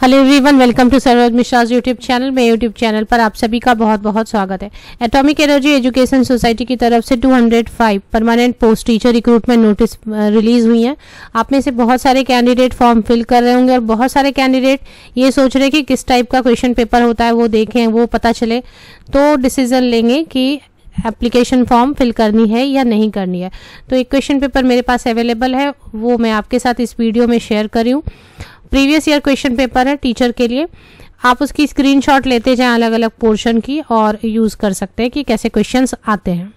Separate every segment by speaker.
Speaker 1: Hello everyone, welcome to Saroj Mishra YouTube channel. मेरे YouTube channel पर आप सभी का बहुत बहुत स्वागत है। एटॉमिक एनर्जी एजुकेशन सोसाइटी की तरफ से 205 permanent post teacher recruitment notice release हुई है। आप में से बहुत सारे कैंडिडेट फॉर्म फिल कर रहे होंगे और बहुत सारे कैंडिडेट ये सोच रहे हैं कि किस टाइप का क्वेश्चन पेपर होता है, वो देखें, वो पता चले, तो डिसीजन लेंगे कि एप्लीकेशन फॉर्म फिल करनी है या नहीं करनी है। तो एक क्वेश्चन पेपर मेरे पास अवेलेबल है, वो मैं आपके साथ इस वीडियो में शेयर करी हूँ। प्रीवियस ईयर क्वेश्चन पेपर है टीचर के लिए। आप उसकी स्क्रीनशॉट लेते जाएं अलग अलग पोर्शन की और यूज़ कर सकते हैं कि कैसे क्वेश्चंस आते हैं।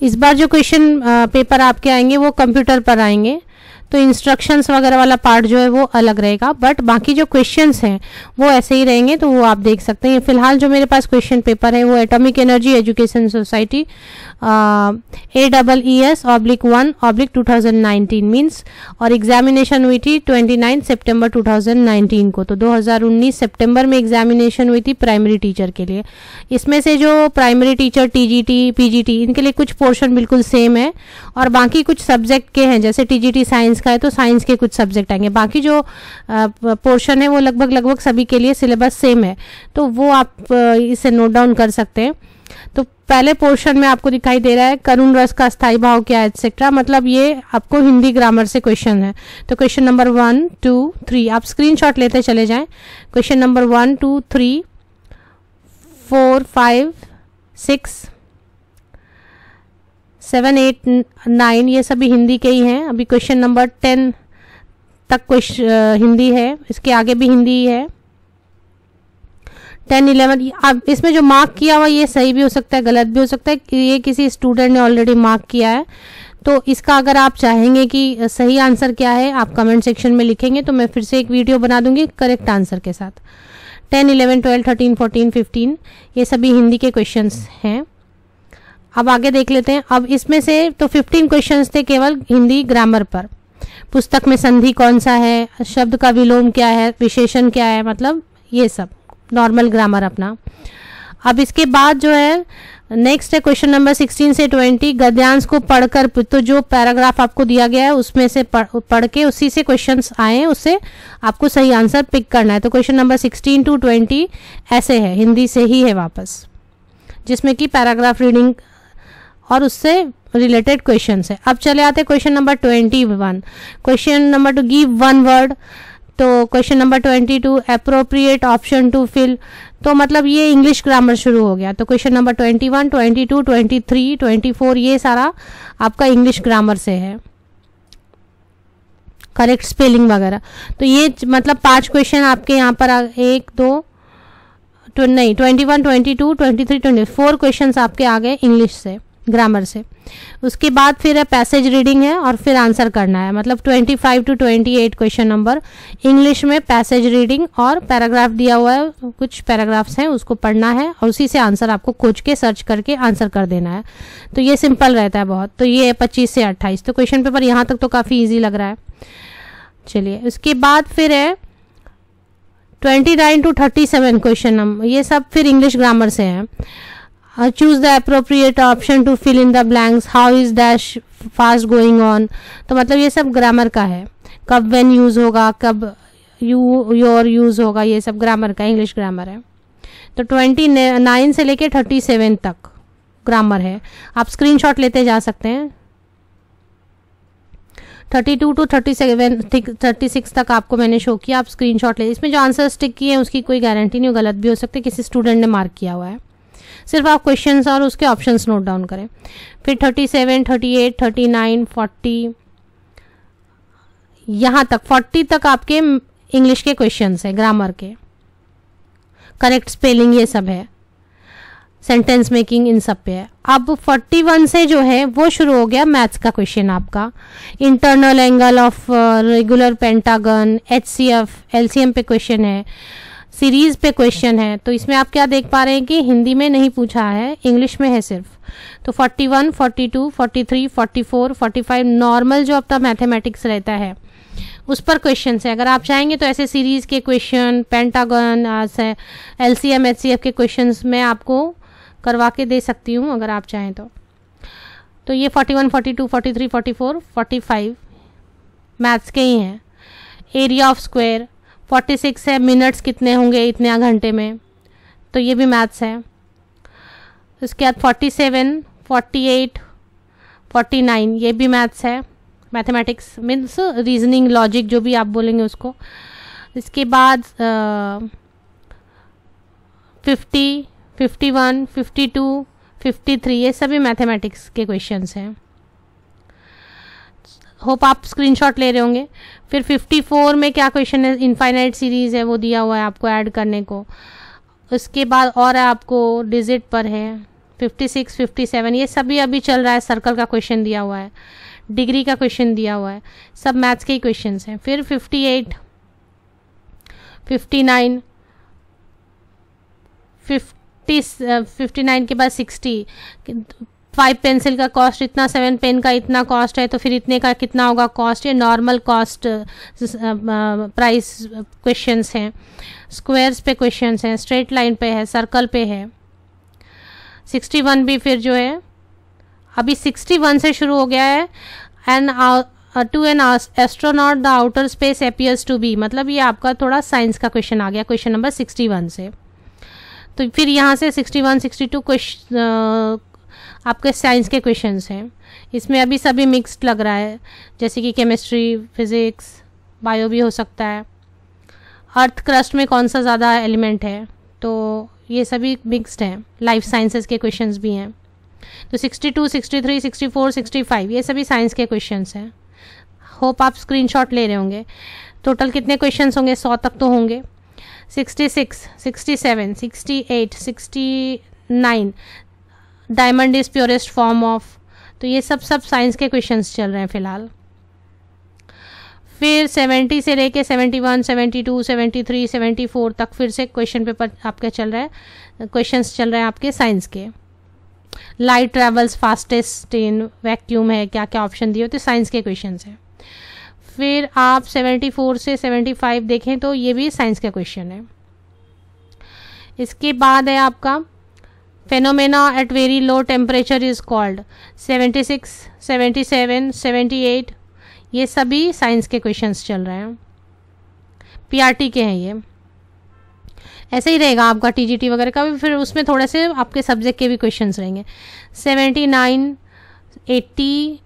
Speaker 1: इस बार जो क्वेश्चन पेपर आपके आएंगे वो कंप्यूटर पर आएंगे, तो इंस्ट्रक्शंस वगैरह वाला पार्ट जो है वो अलग रहेगा, बट बाकी जो क्वेश्चंस हैं वो ऐसे ही रहेंगे, तो वो आप देख सकते हैं। फिलहाल जो मेरे पास क्वेश्चन पेपर है वो atomic energy education society AEES/1/2019 means, और एग्जामिनेशन हुई थी 29 सितंबर 2019 को। तो 2019 सितंबर में एग्जामिनेशन हुई थी प्राइमरी टीचर के लिए। इसमें से जो प्राइमरी टीचर टीजीटी, पीजीटी, इनके लिए कुछ पोर्शन बिल्कुल सेम है और बाकी कुछ सब्जेक्ट के हैं, जैसे टीजीटी साइंस का है तो साइंस के कुछ सब्जेक्ट आएंगे। बाकी जो पोर्शन है वो लगभग सभी के लिए सिलेबस सेम है, तो वो आप इसे नोट डाउन कर सकते हैं। तो पहले पोर्शन में आपको दिखाई दे रहा है करुण रस का स्थायी भाव क्या है एक्सेट्रा, मतलब ये आपको हिंदी ग्रामर से क्वेश्चन है। तो क्वेश्चन नंबर 1, 2, 3 आप स्क्रीनशॉट लेते चले जाएं। क्वेश्चन नंबर 1, 2, 3, 4, 5, 6, 7, 8, 9 ये सभी हिंदी के ही हैं। अभी क्वेश्चन नंबर 10 तक हिंदी है, इसके आगे भी हिंदी है। 10, 11 अब इसमें जो मार्क किया हुआ ये सही भी हो सकता है, गलत भी हो सकता है, कि ये किसी स्टूडेंट ने ऑलरेडी मार्क किया है। तो इसका अगर आप चाहेंगे कि सही आंसर क्या है आप कमेंट सेक्शन में लिखेंगे, तो मैं फिर से एक वीडियो बना दूंगी करेक्ट आंसर के साथ। 10, 11, 12, 13, 14, 15 ये सभी हिंदी के क्वेश्चंस हैं। अब आगे देख लेते हैं। अब इसमें से तो 15 क्वेश्चंस थे केवल हिंदी ग्रामर पर। पुस्तक में संधि कौन सा है, शब्द का विलोम क्या है, विशेषण क्या है, मतलब ये सब नॉर्मल ग्रामर अपना। अब इसके बाद जो है नेक्स्ट है क्वेश्चन नंबर 16 से 20 गद्यांश को पढ़कर, तो जो पैराग्राफ आपको दिया गया है उसमें से पढ़ के उसी से क्वेश्चंस आए, उससे आपको सही आंसर पिक करना है। तो क्वेश्चन नंबर 16 to 20 ऐसे है, हिंदी से ही है वापस, जिसमें कि पैराग्राफ रीडिंग और उससे रिलेटेड क्वेश्चंस है। अब चले आते हैं question number 21। Question number 2 give one word. तो question number 22 appropriate option to fill, तो मतलब ये इंग्लिश ग्रामर शुरू हो गया। तो क्वेश्चन नंबर 21, 22, 23, 24 ये सारा आपका इंग्लिश ग्रामर से है, करेक्ट स्पेलिंग वगैरह। तो ये मतलब 5 क्वेश्चन आपके यहाँ पर 1, 2 नहीं 21, 22, 23, 24 क्वेश्चन आपके आ गए इंग्लिश से, ग्रामर से। उसके बाद फिर है पैसेज रीडिंग है और फिर आंसर करना है, मतलब 25 to 28 क्वेश्चन नंबर इंग्लिश में पैसेज रीडिंग और पैराग्राफ दिया हुआ है, कुछ पैराग्राफ्स हैं उसको पढ़ना है और उसी से आंसर आपको खोज के सर्च करके आंसर कर देना है। तो ये सिंपल रहता है बहुत। तो ये 25 से 28, तो क्वेश्चन पेपर यहाँ तक तो काफ़ी ईजी लग रहा है। चलिए उसके बाद फिर है 29 to 37 क्वेश्चन नंबर, ये सब फिर इंग्लिश ग्रामर से है। Choose the appropriate option to fill in the blanks, how is dash fast going on, तो मतलब ये सब ग्रामर का है। कब व्हेन यूज होगा, कब योर यूज होगा, ये सब ग्रामर का इंग्लिश ग्रामर है। तो 29 से लेके 37 तक ग्रामर है, आप स्क्रीनशॉट लेते जा सकते हैं। 32 to 36 तक आपको मैंने शो किया, आप स्क्रीनशॉट ले। इसमें जो आंसर टिक किए हैं उसकी कोई गारंटी नहीं, गलत भी हो सकते, किसी स्टूडेंट ने मार्क किया हुआ है। सिर्फ आप क्वेश्चंस और उसके ऑप्शंस नोट डाउन करें। फिर 37, 38, 39, 40 यहाँ तक 40 तक आपके इंग्लिश के क्वेश्चंस हैं, ग्रामर के, करेक्ट स्पेलिंग ये सब है, सेंटेंस मेकिंग इन सब पे है। अब 41 से जो है वो शुरू हो गया मैथ्स का क्वेश्चन आपका। Internal angle of regular pentagon, HCF, LCM पे क्वेश्चन है, सीरीज पे क्वेश्चन है। तो इसमें आप क्या देख पा रहे हैं कि हिंदी में नहीं पूछा है, इंग्लिश में है सिर्फ। तो 41, 42, 43, 44, 45 नॉर्मल जो अपना मैथमेटिक्स रहता है उस पर क्वेश्चन है। अगर आप चाहेंगे तो ऐसे सीरीज के क्वेश्चन, पेंटागन, LCM, HCF के क्वेश्चंस मैं आपको करवा के दे सकती हूँ अगर आप चाहें तो ये 41, 42, 43, 44, 45 मैथ्स के ही हैं। एरिया ऑफ स्क्वायर 46 है, मिनट्स कितने होंगे इतने घंटे में, तो ये भी मैथ्स है। उसके बाद 47, 48, 49 ये भी मैथ्स है, मैथमेटिक्स मीन्स रीजनिंग लॉजिक जो भी आप बोलेंगे उसको। इसके बाद 50, 51, 52, 53 ये सभी मैथमेटिक्स के क्वेश्चंस हैं। होप आप स्क्रीनशॉट ले रहे होंगे। फिर 54 में क्या क्वेश्चन है, इनफाइनाइट सीरीज है वो दिया हुआ है आपको ऐड करने को। उसके बाद और आपको डिजिट पर है 56, 57 ये सभी अभी चल रहा है, सर्कल का क्वेश्चन दिया हुआ है, डिग्री का क्वेश्चन दिया हुआ है, सब मैथ्स के ही क्वेश्चंस हैं। फिर 58, 59, 59 के बाद 60, 5 पेंसिल का कॉस्ट इतना, 7 पेन का इतना कॉस्ट है, तो फिर इतने का कितना होगा कॉस्ट, ये नॉर्मल कॉस्ट प्राइस क्वेश्चंस हैं। स्क्वायर्स पे क्वेश्चंस हैं, स्ट्रेट लाइन पे है, सर्कल पे है। 61 भी फिर जो है अभी 61 से शुरू हो गया है। And to an astronaut the outer space appears to be, मतलब ये आपका थोड़ा साइंस का क्वेश्चन आ गया क्वेश्चन नंबर 61 से। तो फिर यहाँ से 61, 62 क्वेश्चन आपके साइंस के क्वेश्चंस हैं। इसमें अभी सभी मिक्स्ड लग रहा है, जैसे कि केमिस्ट्री, फिजिक्स, बायो भी हो सकता है। अर्थ क्रस्ट में कौन सा ज़्यादा एलिमेंट है, तो ये सभी मिक्स्ड हैं। लाइफ साइंसेस के क्वेश्चंस भी हैं। तो 62, 63, 64, 65 ये सभी साइंस के क्वेश्चंस हैं। होप आप स्क्रीनशॉट ले रहे होंगे। टोटल कितने क्वेश्चंस होंगे, 100 तक तो होंगे। 66, 67, 68, 69 diamond is purest form of, तो ये सब साइंस के क्वेश्चंस चल रहे हैं फिलहाल। फिर 70 से लेके 71, 72, 73, 74 तक फिर से क्वेश्चन पेपर आपके चल रहे हैं, क्वेश्चंस चल रहे हैं आपके साइंस के। Light travels fastest in vacuum है, क्या क्या ऑप्शन दिए होते, साइंस के क्वेश्चंस हैं। फिर आप 74 से 75 देखें तो ये भी साइंस का क्वेश्चन है। इसके बाद है आपका phenomena at very low temperature is called, 76, 77, 78 ये सभी साइंस के क्वेश्चंस चल रहे हैं, पीआरटी के हैं ये। ऐसे ही रहेगा आपका टीजीटी वगैरह का भी, फिर उसमें थोड़े से आपके सब्जेक्ट के भी क्वेश्चंस रहेंगे। 79, 80,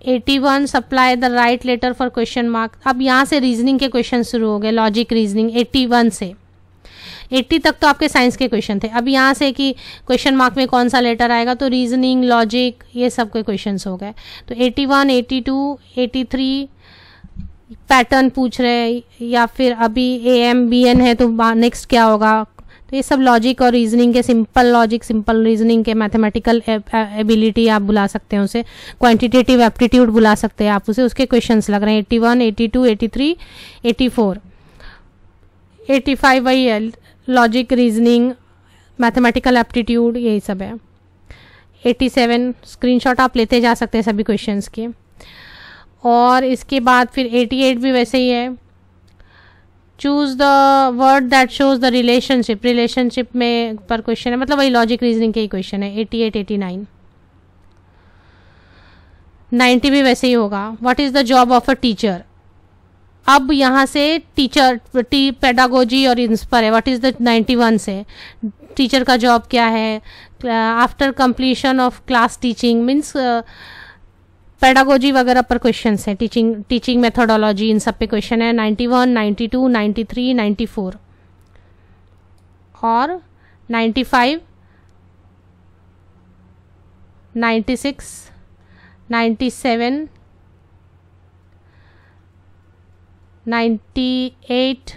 Speaker 1: 81 supply the right letter for question mark. अब यहाँ से रीजनिंग के क्वेश्चन शुरू हो गए, लॉजिक रीजनिंग 81 से 80 तक तो आपके साइंस के क्वेश्चन थे। अब यहाँ से कि क्वेश्चन मार्क में कौन सा लेटर आएगा, तो रीजनिंग, लॉजिक ये सब के क्वेश्चंस हो गए। तो 81, 82, 83 पैटर्न पूछ रहे, या फिर अभी AM BN है तो नेक्स्ट क्या होगा, तो ये सब लॉजिक और रीजनिंग के, सिंपल लॉजिक, सिंपल रीजनिंग के, मैथमेटिकल एबिलिटी आप बुला सकते हैं उसे, क्वांटिटेटिव एप्टीट्यूड बुला सकते हैं आप उसे, उसके क्वेश्चंस लग रहे हैं। 81, 82, 83, 84, 85 वही है, लॉजिक, रीजनिंग, मैथमेटिकल एप्टीट्यूड यही सब है। 87 स्क्रीनशॉट आप लेते जा सकते हैं सभी क्वेश्चंस के। और इसके बाद फिर 88 भी वैसे ही है, choose the word that shows the relationship, relationship में पर क्वेश्चन है, मतलब वही लॉजिक रीजनिंग के ही क्वेश्चन है। 88, 89, 90 भी वैसे ही होगा। What is the job of a teacher, अब यहाँ से टीचर, पेडागोजी और इंस्पर है। व्हाट इज द 91 से टीचर का जॉब क्या है, after completion of class teaching means pedagogy वगैरह पर क्वेश्चन है, टीचिंग मेथोडोलॉजी इन सब पे क्वेश्चन है। 91, 92, 93, 94 और 95, 96, 97, 98,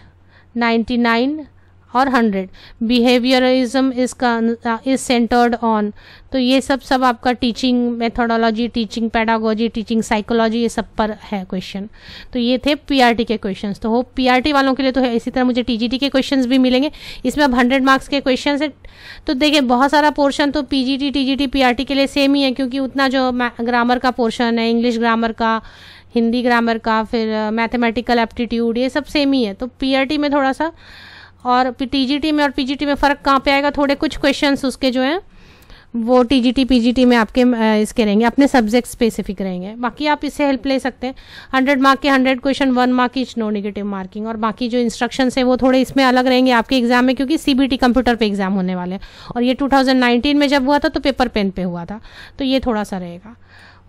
Speaker 1: 99 और 100। बिहेवियरिज्म इज सेंटर्ड ऑन, तो ये सब आपका teaching methodology, teaching pedagogy, teaching psychology ये सब पर है क्वेश्चन। तो ये थे पीआरटी के क्वेश्चंस। तो होप पीआरटी वालों के लिए तो है, इसी तरह मुझे टीजीटी के क्वेश्चंस भी मिलेंगे। इसमें अब 100 मार्क्स के क्वेश्चन है, तो देखिए बहुत सारा पोर्शन तो पीजीटी, टीजीटी, पीआरटी के लिए सेम ही है, क्योंकि उतना जो ग्रामर का पोर्शन है, इंग्लिश ग्रामर का, हिंदी ग्रामर का, फिर मैथमेटिकल एप्टीट्यूड ये सब सेम ही है। तो पीआरटी में थोड़ा सा और टीजीटी में और पीजीटी में फ़र्क कहाँ पे आएगा, थोड़े कुछ क्वेश्चंस उसके जो हैं वो टीजीटी पीजीटी में आपके इसके रहेंगे, अपने सब्जेक्ट स्पेसिफिक रहेंगे। बाकी आप इससे हेल्प ले सकते हैं। 100 मार्क के 100 क्वेश्चन, 1 मार्क की नो नेगेटिव मार्किंग, और बाकी जो इंस्ट्रक्शंस है वो थोड़े इसमें अलग रहेंगे आपके एग्जाम में, क्योंकि सीबीटी कंप्यूटर पे एग्जाम होने वाले हैं, और ये 2019 में जब हुआ था तो पेपर पेन पे हुआ था, तो ये थोड़ा सा रहेगा।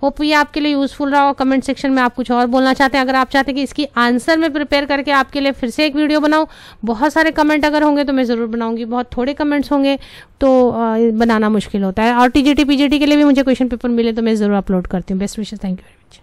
Speaker 1: होप ये आपके लिए यूजफुल रहा हो। कमेंट सेक्शन में आप कुछ और बोलना चाहते हैं, अगर आप चाहते हैं कि इसकी आंसर मैं प्रिपेयर करके आपके लिए फिर से एक वीडियो बनाऊं, बहुत सारे कमेंट अगर होंगे तो मैं ज़रूर बनाऊंगी, बहुत थोड़े कमेंट्स होंगे तो बनाना मुश्किल होता है। और टीजीटी पीजीटी के लिए भी मुझे क्वेश्चन पेपर मिले तो मैं ज़रूर अपलोड करती हूँ। Best wishes, thank you very much.